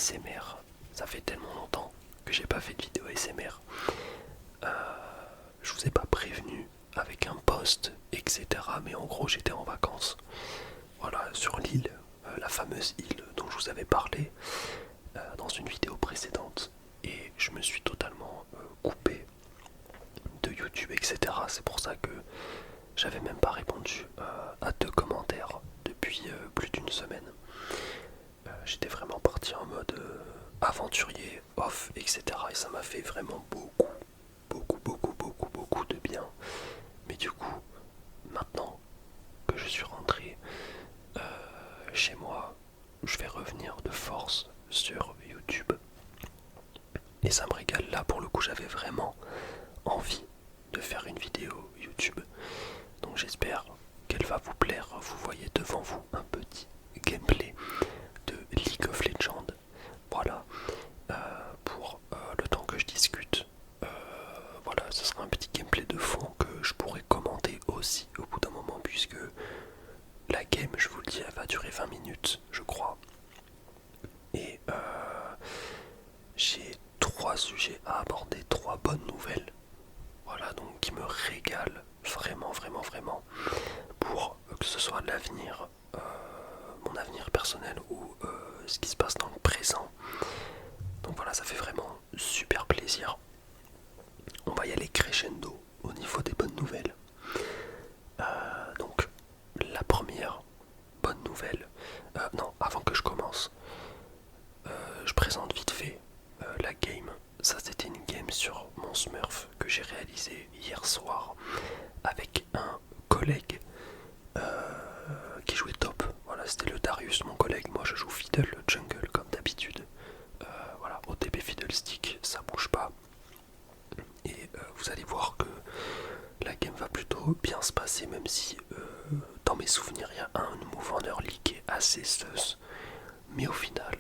ASMR. Ça fait tellement longtemps que j'ai pas fait de vidéo ASMR. Je vous ai pas prévenu avec un post, etc. Mais en gros, j'étais en vacances. Voilà, sur l'île, la fameuse île dont je vous avais parlé dans une vidéo précédente. Et je me suis totalement coupé de YouTube, etc. C'est pour ça que j'avais même pas répondu à 2 commentaires depuis plus d'une semaine. J'étais vraiment parti en mode aventurier, off, etc. Et ça m'a fait vraiment beaucoup de bien. Mais du coup, maintenant que je suis rentré chez moi, je vais revenir de force sur YouTube. Et ça me régale. Là, pour le coup, j'avais vraiment envie de faire une vidéo YouTube. Donc j'espère qu'elle va vous plaire. Vous voyez devant vous un petit gameplay de League of Legends. Voilà, pour le temps que je discute. Voilà, ce sera un petit gameplay de fond que je pourrais commenter aussi au bout d'un moment, puisque la game, je vous le dis, elle va durer 20 minutes, je crois. Et j'ai 3 sujets à aborder, 3 bonnes nouvelles. Voilà, donc qui me régalent vraiment, pour que ce soit l'avenir, mon avenir personnel ou ce qui se passe dans le présent. Donc voilà, ça fait vraiment super plaisir. On va y aller crescendo au niveau des bonnes nouvelles. Donc la première bonne nouvelle, non, avant que je commence, je présente vite fait la game. Ça, c'était une game sur mon Smurf que j'ai réalisé hier soir avec un collègue qui jouait top. Voilà, c'était le Darius, mon collègue. Moi, je joue Fiddle Jungle comme d'habitude. Voilà, OTP Fiddlestick, ça bouge pas. Et vous allez voir que la game va plutôt bien se passer, même si dans mes souvenirs, il y a un move en early qui est assez sus. Mais au final,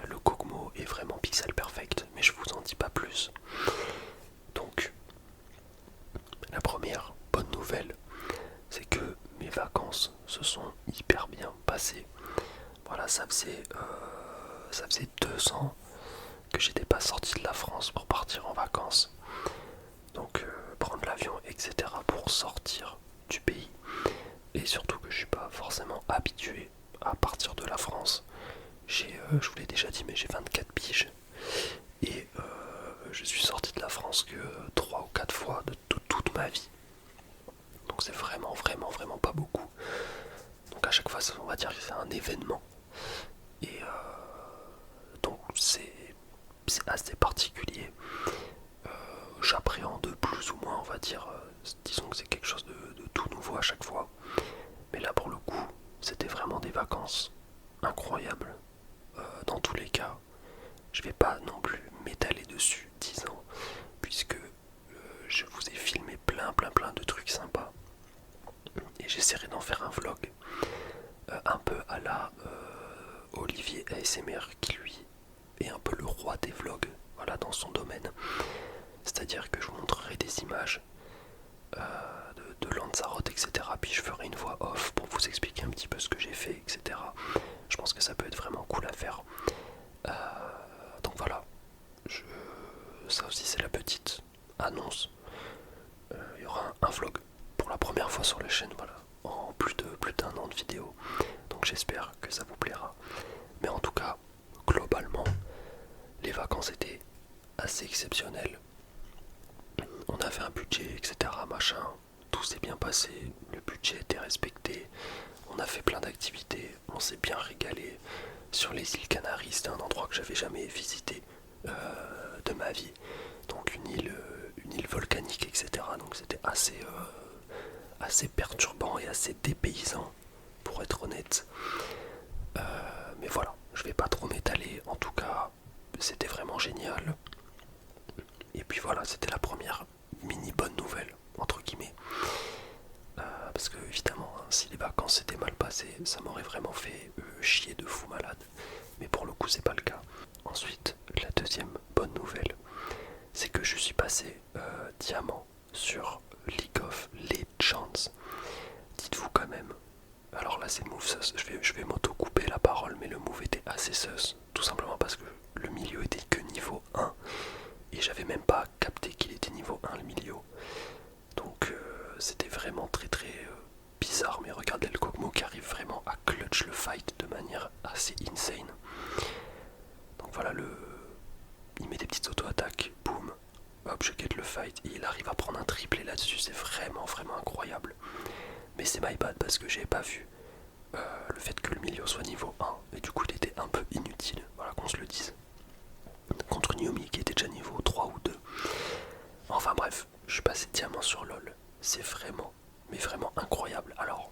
le Kog'Maw est vraiment pixel perfect, mais je vous en dis pas plus. Donc, la première bonne nouvelle, c'est que mes vacances se sont hyper bien passées. Voilà, ça faisait 2 ans que j'étais pas sorti de la France pour partir en vacances. Donc prendre l'avion, etc. pour sortir du pays. Et surtout que je suis pas forcément habitué à partir de la France. Je vous l'ai déjà dit, mais j'ai 24 piges. Et je suis sorti de la France que 3 ou 4 fois de toute ma vie. Donc c'est vraiment pas beaucoup. Donc à chaque fois, on va dire que c'est un événement. Et donc c'est assez particulier. J'appréhende plus ou moins, on va dire. Disons que c'est quelque chose de tout nouveau à chaque fois. Mais là, pour le coup, c'était vraiment des vacances incroyables. Dans tous les cas, je vais pas non plus m'étaler dessus 10 ans, puisque je vous ai filmé plein de trucs sympas. Et j'essaierai d'en faire un vlog un peu à la Olivier ASMR, qui lui est un peu le roi des vlogs, voilà, dans son domaine. C'est-à-dire que je vous montrerai des images de Lanzarote, etc. Puis je ferai une voix off pour vous expliquer un petit peu ce que j'ai fait, etc. Je pense que ça peut être vraiment cool à faire. Donc voilà, ça aussi c'est la petite annonce. Il y aura un vlog pour la première fois sur la chaîne, voilà, en plus d'un an de vidéo. Donc j'espère que ça vous plaira. Mais en tout cas, globalement, les vacances étaient assez exceptionnelles. On avait un budget, etc. Machin. Tout s'est bien passé, le budget était respecté. On a fait plein d'activités, on s'est bien régalé. Sur les îles Canaries, c'était un endroit que j'avais jamais visité de ma vie. Donc une île volcanique, etc. Donc c'était assez perturbant et assez dépaysant, pour être honnête. Mais voilà, je vais pas trop m'étaler. En tout cas, c'était vraiment génial. Et puis voilà, c'était la première mini bonne nouvelle, entre guillemets. Parce que évidemment, hein, si les vacances s'étaient mal passées, ça m'aurait vraiment fait chier de fou malade. Mais pour le coup, c'est pas le cas. Ensuite, la deuxième bonne nouvelle, c'est que je suis passé diamant sur League of Legends. Dites-vous quand même Alors là c'est move sus, je vais m'auto-couper la parole, mais le move était assez sus, tout simplement parce que le milieu était que niveau 1, et j'avais même pas capté qu'il était niveau 1 le milieu. Donc c'était vraiment très très bizarre, mais regardez le Kog'Maw qui arrive vraiment à clutch le fight de manière assez insane. Donc voilà, il met des petites auto-attaques, boum, hop, je get le fight, et il arrive à prendre un triplé là-dessus, c'est vraiment vraiment incroyable. Mais c'est my bad parce que j'avais pas vu le fait que le milieu soit niveau 1, et du coup il était un peu inutile, voilà qu'on se le dise. Contre Naomi qui était déjà niveau 3 ou 2. Enfin bref, je suis passé diamant sur LoL, c'est vraiment, mais vraiment incroyable. Alors,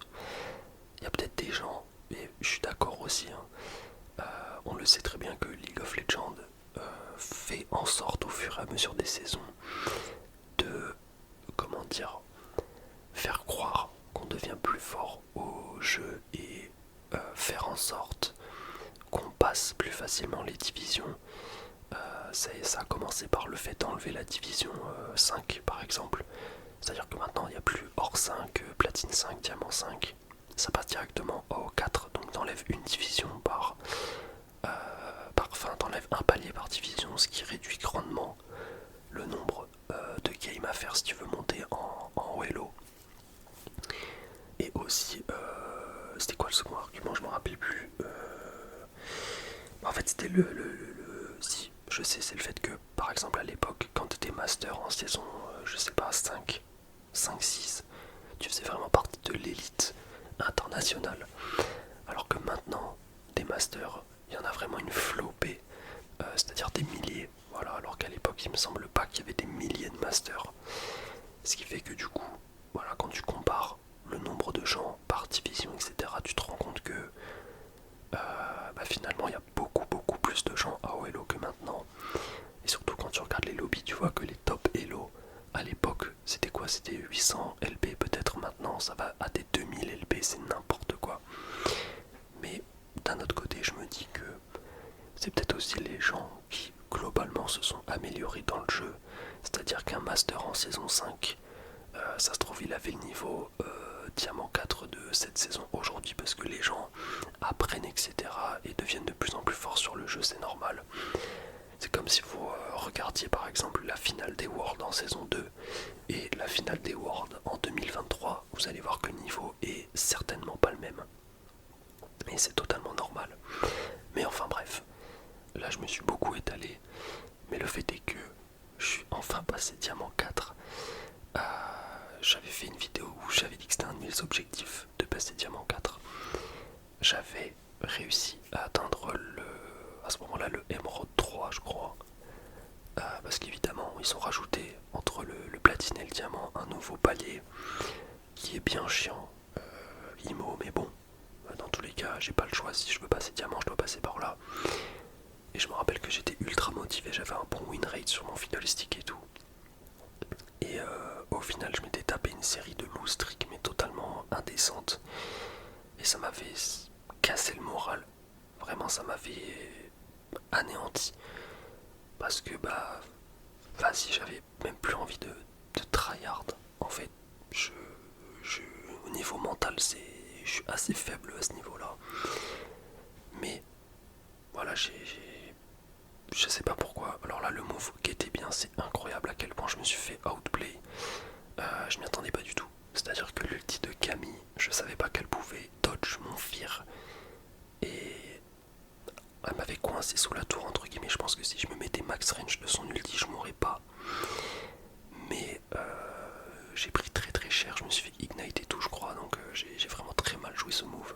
il y a peut-être des gens, et je suis d'accord aussi, hein, on le sait très bien que League of Legends fait en sorte au fur et à mesure des saisons de, comment dire, faire croire qu'on devient plus fort au jeu et faire en sorte qu'on passe plus facilement les divisions. Ça a commencé par le fait d'enlever la division 5 par exemple. C'est-à-dire que maintenant il n'y a plus or 5, platine 5, diamant 5. Ça passe directement au 4, donc t'enlèves une division enfin t'enlèves un palier par division, ce qui réduit grandement le nombre de games à faire si tu veux monter en Elo. Et aussi, c'était quoi le second argument? Je m'en rappelle plus. En fait, c'était si, je sais, c'est le fait que, par exemple, à l'époque, quand tu étais master en saison, je sais pas, 5, 6, tu faisais vraiment partie de l'élite internationale. Alors que maintenant, des masters, il y en a vraiment une flopée, c'est-à-dire des milliers. Voilà, alors qu'à l'époque, il me semble pas qu'il y avait des milliers de masters. Ce qui fait que du coup, voilà, quand tu compares le nombre de gens par division, etc., tu te rends compte que finalement il y a beaucoup plus de gens à OLO que maintenant. Et surtout quand tu regardes les lobbies, tu vois que les top Elo à l'époque c'était quoi? C'était 800 LP, peut-être maintenant ça va à des 2000 LP, c'est n'importe quoi. Mais d'un autre côté, je me dis que c'est peut-être aussi les gens qui globalement se sont améliorés dans le jeu. C'est-à-dire qu'un master en saison 5, ça se trouve il avait le niveau diamant 4 de cette saison aujourd'hui parce que les gens apprennent, etc. et deviennent de plus en plus forts sur le jeu, c'est normal. C'est comme si vous regardiez par exemple la finale des Worlds en saison 2 et la finale des Worlds en 2023, vous allez voir que le niveau est certainement pas le même. Et c'est totalement normal. Mais enfin bref, là je me suis beaucoup étalé, mais le fait est que je suis enfin passé diamant 4. J'avais fait une vidéo où j'avais dit que c'était un de mes objectifs de passer diamant 4. J'avais réussi à atteindre à ce moment-là le Emerald 3 je crois. Parce qu'évidemment ils ont rajouté entre le platine et le diamant un nouveau palier qui est bien chiant, IMO, mais bon, dans tous les cas j'ai pas le choix, si je veux passer diamant je dois passer par là. Et je me rappelle que j'étais ultra motivé, j'avais un bon win rate sur mon fiddlestick et tout. Et au final je m'étais tapé une série de loose streaks mais totalement indécentes. Et ça m'avait cassé le moral. Vraiment ça m'avait anéanti. Parce que vas-y, j'avais même plus envie de tryhard. En fait, je, au niveau mental, je suis assez faible à ce niveau-là. Mais voilà, je sais pas pourquoi. Alors là, le move qui était bien, c'est incroyable à quel point je me suis fait outplay. Je m'y attendais pas du tout. C'est-à-dire que l'ulti de Camille, je savais pas qu'elle pouvait dodge mon fear. Et elle m'avait coincé sous la tour entre guillemets. Je pense que si je me mettais max range de son ulti, je mourrais pas. Mais j'ai pris très très cher. Je me suis fait ignite et tout, je crois. Donc j'ai vraiment très mal joué ce move.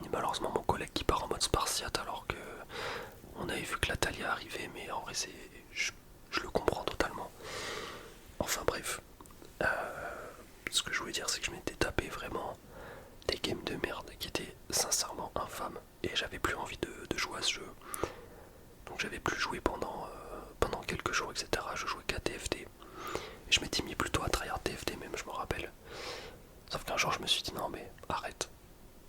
Et malheureusement, mon collègue qui part en mode spartiate alors que on avait vu que la Talia arrivait. Mais en vrai, je le comprends totalement. Enfin bref. Ce que je voulais dire, c'est que je m'étais tapé vraiment des games de merde qui étaient sincèrement infâmes. Et j'avais plus envie de jouer à ce jeu. Donc j'avais plus joué pendant quelques jours, etc. Je jouais qu'à TFT. Et je m'étais mis plutôt à tryhard TFT même, je me rappelle. Sauf qu'un jour je me suis dit non mais arrête.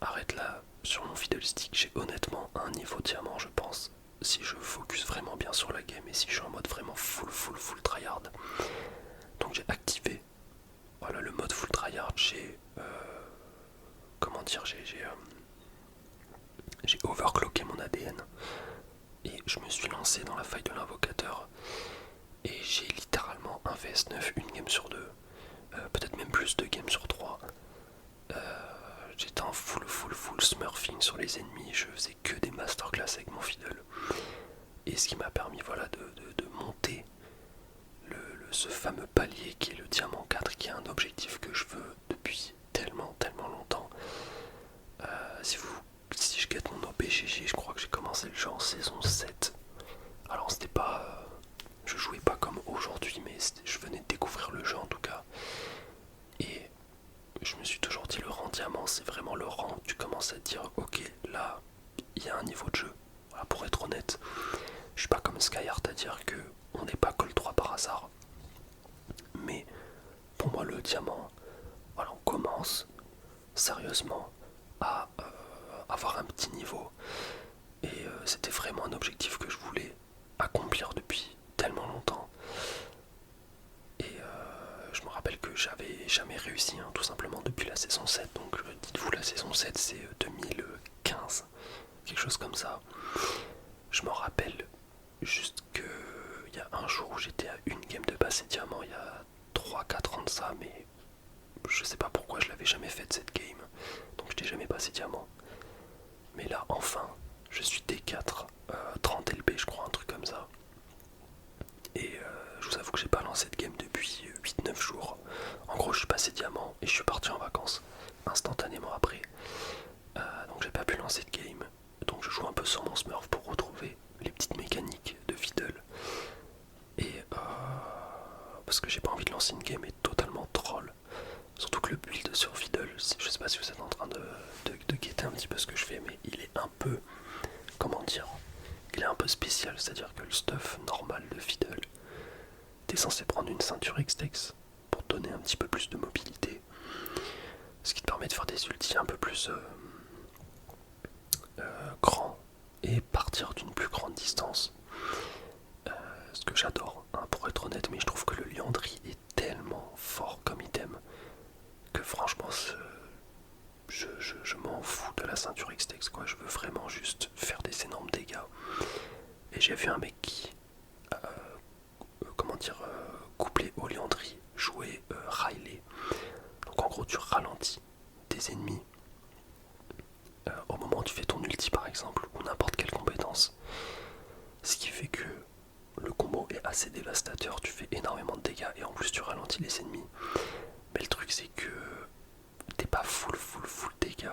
Arrête là, sur mon fiddlestick, j'ai honnêtement un niveau diamant je pense. Si je focus vraiment bien sur la game et si je suis en mode vraiment full tryhard. Donc j'ai activé voilà, le mode full tryhard, j'ai mentir, j'ai overclocké mon ADN et je me suis lancé dans la faille de l'invocateur et j'ai littéralement un VS9 une game sur deux, peut-être même plus de games sur trois. J'étais en full smurfing sur les ennemis, je faisais que des masterclass avec mon fiddle. Et ce qui m'a permis voilà, de monter ce fameux palier qui est le diamant 4, qui est un objectif que je veux depuis tellement longtemps. Si je guette mon OBGG, je crois que j'ai commencé le jeu en saison 7. Alors c'était pas... je jouais pas comme aujourd'hui, mais je venais de découvrir le jeu en tout cas. Et je me suis toujours dit, le rang diamant, c'est vraiment le rang où tu commences à te dire, ok, là, il y a un niveau de jeu. Voilà, pour être honnête, je suis pas comme Skyheart à dire que on n'est pas Col 3 par hasard. Mais pour moi, le diamant, voilà, on commence sérieusement à avoir un petit niveau. Et c'était vraiment un objectif que je voulais accomplir depuis tellement longtemps. Et je me rappelle que j'avais jamais réussi, hein, tout simplement depuis la saison 7. Donc dites-vous, la saison 7 c'est 2015, quelque chose comme ça. Je me rappelle juste qu'il y a un jour où j'étais à une game de passer diamant, il y a 3-4 ans de ça, mais je sais pas pourquoi je l'avais jamais fait cette game. Donc je n'ai jamais passé diamant. Mais là enfin, je suis D4, 30 LB je crois, un truc comme ça. Et je vous avoue que j'ai pas lancé de game depuis 8-9 jours. En gros je suis passé diamant et je suis parti en vacances instantanément après. Donc j'ai pas pu lancer de game. Donc je joue un peu sur mon smurf pour retrouver les petites mécaniques de fiddle. Et parce que j'ai pas envie de lancer une game et totalement troll. Surtout que le build sur fiddle, je sais pas si vous êtes en train de guetter un petit peu ce que je fais, mais il est un peu, comment dire, il est un peu spécial. C'est-à-dire que le stuff normal de fiddle, t'es censé prendre une ceinture X-Tex pour te donner un petit peu plus de mobilité, ce qui te permet de faire des ultis un peu plus grands et partir d'une plus grande distance. Ce que j'adore, hein, pour être honnête, mais je trouve que le Liandry est tellement fort comme item que franchement je m'en fous de la ceinture X-Tex, quoi. Je veux vraiment juste faire des énormes dégâts. Et j'ai vu un mec qui, couplé au Liandry, jouer Riley. Donc en gros tu ralentis tes ennemis au moment où tu fais ton ulti par exemple, ou n'importe quelle compétence. Ce qui fait que le combo est assez dévastateur, tu fais énormément de dégâts et en plus tu ralentis les ennemis. Mais le truc c'est que t'es pas full dégâts.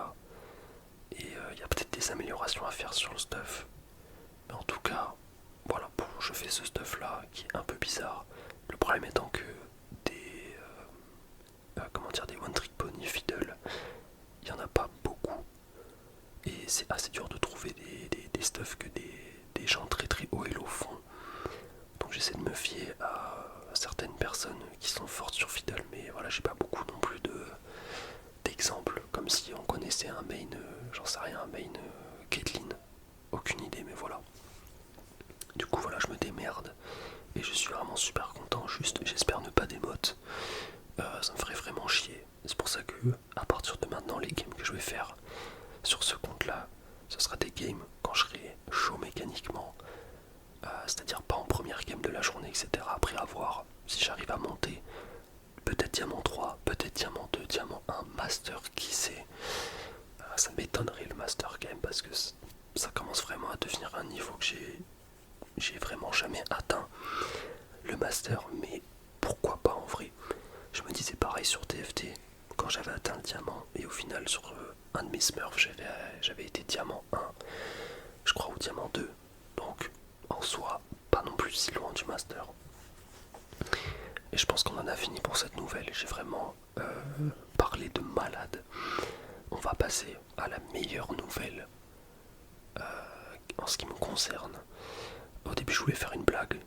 Et il y a peut-être des améliorations à faire sur le stuff. Mais en tout cas, voilà, bon, je fais ce stuff là qui est un peu bizarre. Le problème étant que des one trick pony fiddle, il n'y en a pas beaucoup. Et c'est assez dur de trouver des stuffs que des gens très haut elo font. Donc j'essaie de me fier à certaines personnes qui sont fortes sur fiddle, mais voilà, j'ai pas beaucoup non plus d'exemples, comme si on connaissait un main, j'en sais rien, un main Caitlyn, aucune idée, mais voilà. Du coup voilà, je me démerde et je suis vraiment super content. Juste j'espère ne pas démote, ça me ferait vraiment chier. C'est pour ça que à partir de maintenant, les games que je vais faire sur ce compte là, ce sera des games quand je serai chaud mécaniquement, c'est-à-dire pas en première game de la journée, etc. Après avoir, si j'arrive à monter, peut-être diamant 3, peut-être diamant 2, diamant 1, master, qui sait. Ça m'étonnerait le master game parce que ça commence vraiment à devenir un niveau que j'ai vraiment jamais atteint, le master. Mais pourquoi pas en vrai. Je me disais pareil sur TFT quand j'avais atteint le diamant, et au final sur un de mes smurfs j'avais été diamant 1 je crois, ou diamant 2, donc en soi pas non plus si loin du master. Et je pense qu'on en a fini pour cette nouvelle. J'ai vraiment parlé de malade. On va passer à la meilleure nouvelle en ce qui me concerne. Au début je voulais faire une blague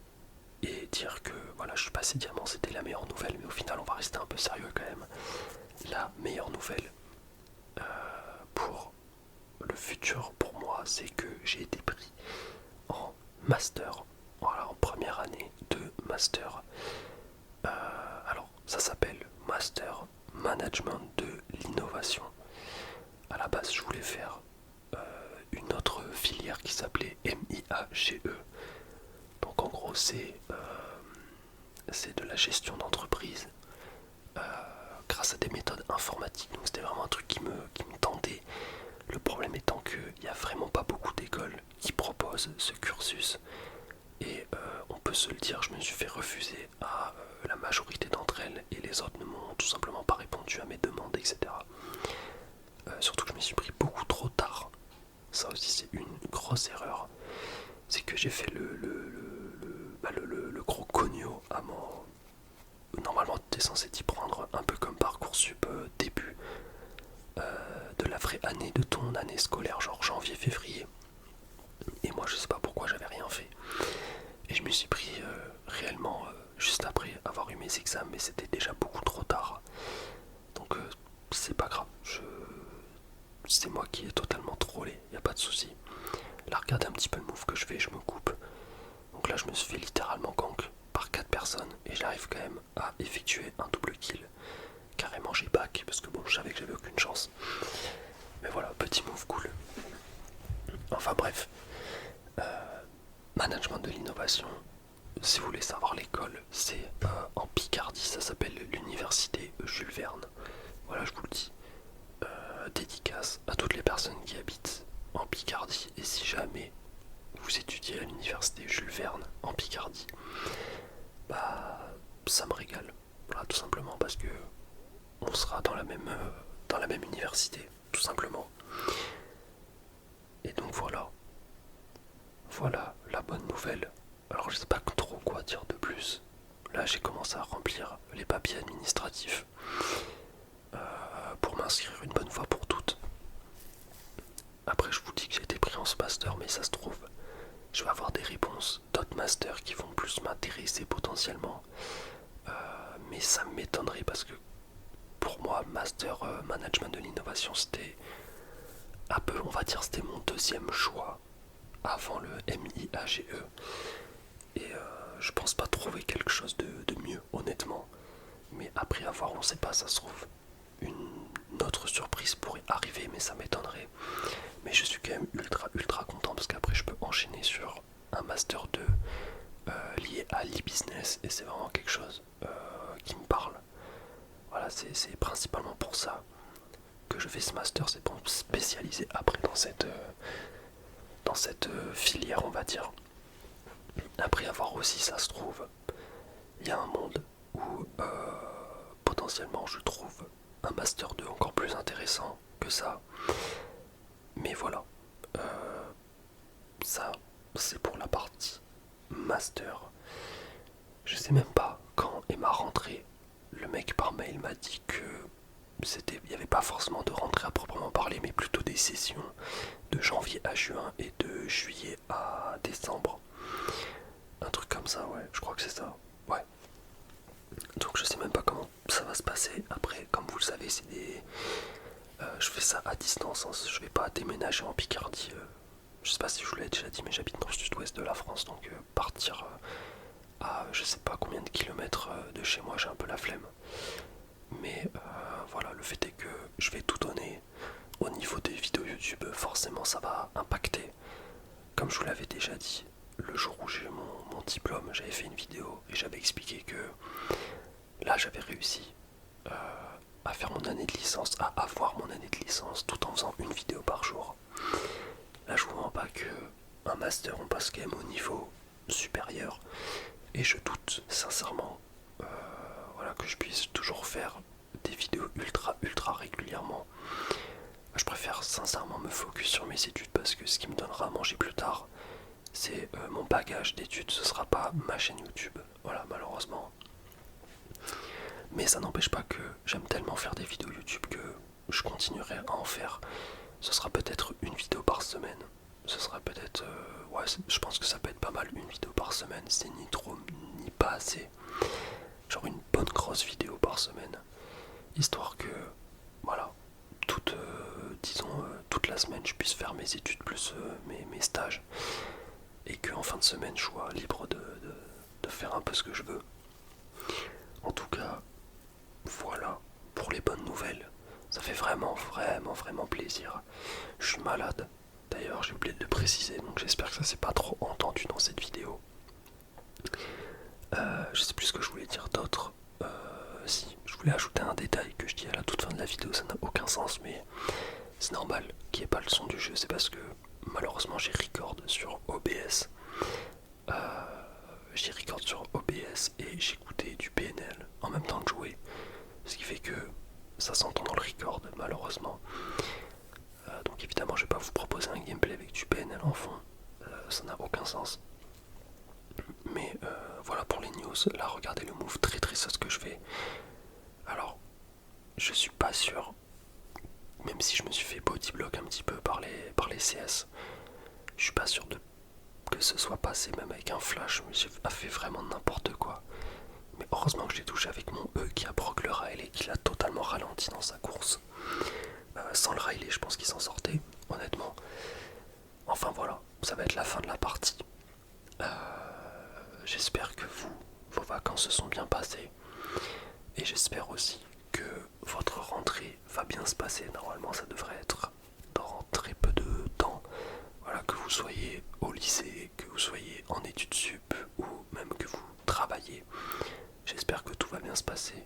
et dire que voilà, je suis passé diamant, c'était la meilleure nouvelle, mais au final on va rester un peu sérieux quand même. La meilleure nouvelle pour le futur pour moi, c'est que j'ai été pris en master, voilà, en première année de master. Alors ça s'appelle Master Management de l'innovation. à la base je voulais faire une autre filière qui s'appelait MIAGE. Donc en gros c'est de la gestion d'entreprise grâce à des méthodes informatiques. Donc c'était vraiment un truc qui me tentait. Le problème étant qu'il n'y a vraiment pas beaucoup d'écoles qui proposent ce cursus. Et on peut se le dire, je me suis fait refuser à la majorité d'entre elles et les autres ne m'ont tout simplement pas répondu à mes demandes, etc. Surtout que je m'y suis pris beaucoup trop tard. Ça aussi c'est une grosse erreur. C'est que j'ai fait le gros cogno à mon... Normalement tu es censé t'y prendre un peu comme Parcoursup début de la vraie année de ton année scolaire, genre janvier-février. Et moi je sais pas pourquoi j'avais rien fait. Et je me suis pris réellement juste après avoir eu mes examens, mais c'était déjà beaucoup trop tard. Donc c'est pas grave, c'est moi qui ai totalement trollé, y a pas de souci. Là regardez un petit peu le move que je fais, je me coupe. Donc là je me suis fait littéralement gank par 4 personnes et j'arrive quand même à effectuer un double kill. Carrément j'ai back parce que bon je savais que j'avais aucune chance. Mais voilà, petit move cool. Enfin bref. Management de l'innovation. Si vous voulez savoir l'école, c'est en Picardie, ça s'appelle l'université Jules Verne. Voilà, je vous le dis. Dédicace à toutes les personnes qui habitent en Picardie. Et si jamais vous étudiez à l'université Jules Verne en Picardie, bah ça me régale. Voilà, tout simplement parce que on sera dans la même université, tout simplement. Et donc voilà. Voilà la bonne nouvelle. Alors je sais pas trop quoi dire de plus. Là j'ai commencé à remplir les papiers administratifs pour m'inscrire une bonne fois pour toutes. Après je vous dis que j'ai été pris en ce master, mais ça se trouve je vais avoir des réponses d'autres masters qui vont plus m'intéresser potentiellement. Mais ça m'étonnerait parce que pour moi master management de l'innovation c'était un peu, on va dire, c'était mon deuxième choix avant le MIAGE. Et je pense pas trouver quelque chose de mieux, honnêtement. Mais après avoir, on sait pas, ça se trouve, une autre surprise pourrait arriver, mais ça m'étonnerait. Mais je suis quand même ultra content parce qu'après je peux enchaîner sur un master 2 lié à l'e-business et c'est vraiment quelque chose qui me parle. Voilà, c'est principalement pour ça que je fais ce master, c'est pour me spécialiser après dans cette filière, on va dire. Après avoir aussi, ça se trouve, il y a un monde où potentiellement je trouve un master 2 encore plus intéressant que ça. Mais voilà, ça c'est pour la partie master. Je sais même pas quand est ma rentrée. Le mec par mail m'a dit que il n'y avait pas forcément de rentrée à proprement parler, mais plutôt des sessions de janvier à juin et de juillet à décembre. Un truc comme ça, ouais, je crois que c'est ça. Ouais. Donc je sais même pas comment ça va se passer. Après, comme vous le savez, c'est des... je fais ça à distance, hein. Je vais pas déménager en Picardie. Je sais pas si je vous l'ai déjà dit, mais j'habite dans le sud-ouest de la France, donc partir à je sais pas combien de kilomètres de chez moi, j'ai un peu la flemme. Mais voilà, le fait est que je vais tout donner au niveau des vidéos YouTube, forcément ça va impacter. Comme je vous l'avais déjà dit, le jour où j'ai eu mon diplôme, j'avais fait une vidéo et j'avais expliqué que là j'avais réussi à faire mon année de licence, à avoir mon année de licence tout en faisant une vidéo par jour. Là je vous mens pas que un master on passe quand même au niveau supérieur et je doute sincèrement voilà, que je puisse toujours faire des vidéos ultra régulièrement. Je préfère sincèrement me focus sur mes études parce que ce qui me donnera à manger plus tard c'est mon bagage d'études, ce sera pas ma chaîne YouTube, voilà, malheureusement. Mais ça n'empêche pas que j'aime tellement faire des vidéos YouTube que je continuerai à en faire. Ce sera peut-être une vidéo par semaine. Ce sera peut-être... ouais, je pense que ça peut être pas mal, une vidéo par semaine. C'est ni trop, ni pas assez. Genre une bonne grosse vidéo par semaine. Histoire que, voilà, toute la semaine, je puisse faire mes études plus mes stages. Et qu'en fin de semaine, je sois libre de faire un peu ce que je veux. En tout cas, voilà pour les bonnes nouvelles. Ça fait vraiment, vraiment, vraiment plaisir. Je suis malade. D'ailleurs, j'ai oublié de le préciser, donc j'espère que ça s'est pas trop entendu dans cette vidéo. Je sais plus ce que je voulais dire d'autre. Si, je voulais ajouter un détail que je dis à la toute fin de la vidéo, ça n'a aucun sens, mais c'est normal qu'il n'y ait pas le son du jeu. C'est parce que malheureusement j'ai record sur OBS. J'ai record sur OBS et j'écoutais du PNL en même temps de jouer. Ce qui fait que ça s'entend dans le record, malheureusement. Donc évidemment, je vais pas vous proposer un gameplay avec du PNL en fond. Ça n'a aucun sens. Mais voilà pour les news. Là, regardez le move très très sauce que je fais. Alors, je suis pas sûr, même si je me suis fait bodyblock un petit peu par les CS, je suis pas sûr que ce soit passé même avec un flash. J'ai fait vraiment n'importe quoi. Mais heureusement que j'ai touché avec mon E qui a proc le Riley et qui l'a totalement ralenti dans sa course. Sans le Riley, je pense qu'il s'en sortait, honnêtement. Enfin voilà, ça va être la fin de la partie. J'espère que vos vacances se sont bien passées. Et j'espère aussi que votre rentrée va bien se passer. Normalement, ça devrait être dans très peu de temps. Voilà, que vous soyez au lycée, que vous soyez en études sup ou même que vous travaillez. J'espère que tout va bien se passer.